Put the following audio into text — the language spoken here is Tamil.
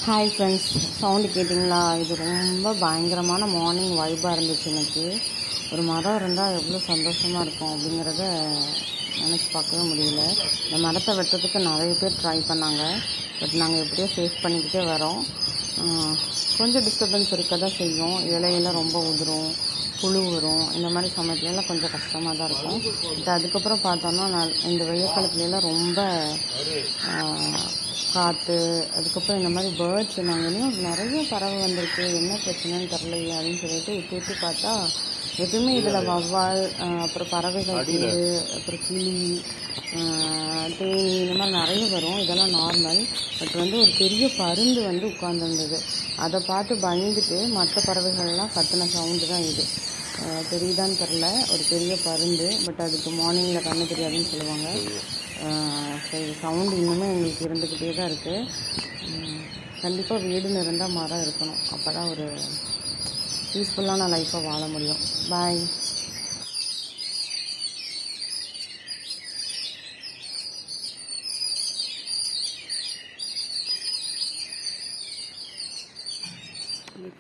ஹாய் ஃப்ரெண்ட்ஸ், சவுண்டு கேட்டிங்களா? இது ரொம்ப பயங்கரமான மார்னிங் வைப்பாக இருந்துச்சு. எனக்கு ஒரு மரம் இருந்தால் எவ்வளோ சந்தோஷமாக இருக்கும் அப்படிங்கிறத நினச்சி பார்க்கவே முடியல. இந்த மரத்தை வெட்டுறதுக்கு நிறைய பேர் ட்ரை பண்ணாங்க. பட் நாங்கள் எப்படியோ சேஃப் பண்ணிக்கிட்டே வரோம். கொஞ்சம் டிஸ்டர்பன்ஸ் இருக்க தான் செய்யும். இலையெல்லாம் ரொம்ப உதிரும், புழு வரும். இந்த மாதிரி சமயத்துலலாம் கொஞ்சம் கஷ்டமாக தான் இருக்கும். பட் அதுக்கப்புறம் பார்த்தோன்னா இந்த வெயில் காலத்துலலாம் ரொம்ப காற்று, அதுக்கப்புறம் இந்த மாதிரி பேர்ட்ஸ் நாங்கள் நிறைய பறவை வந்திருக்கு. என்ன பிரச்சனைன்னு தெரிலையே அப்படின்னு சொல்லிட்டு விட்டு பார்த்தா எப்பவுமே இதில் வவ்வால், அப்புறம் பறவைகள் கூடு, அப்புறம் கிளி, தேனி, இந்த மாதிரி நிறைய வரும். இதெல்லாம் நார்மல். பட் ஒரு பெரிய பருந்து உட்கார்ந்துருந்தது. அதை பார்த்து பயந்துட்டு மற்ற பறவைகள்லாம் கத்துன சவுண்டு தான் இது. தெரியுதான்னு தெரில, ஒரு பெரிய பருந்து. பட் அதுக்கு மார்னிங்கில் கண்ணு தெரியாதுன்னு சொல்லுவாங்க. சரி, சவுண்டு இன்னுமே எங்களுக்கு இருந்துக்கிட்டே தான் இருக்குது. கண்டிப்பாக வீடுன்னு இருந்தால் மரம் இருக்கணும். அப்போ தான் ஒரு பீஸ்ஃபுல்லான லைஃப்பை வாழ முடியும். பாய்.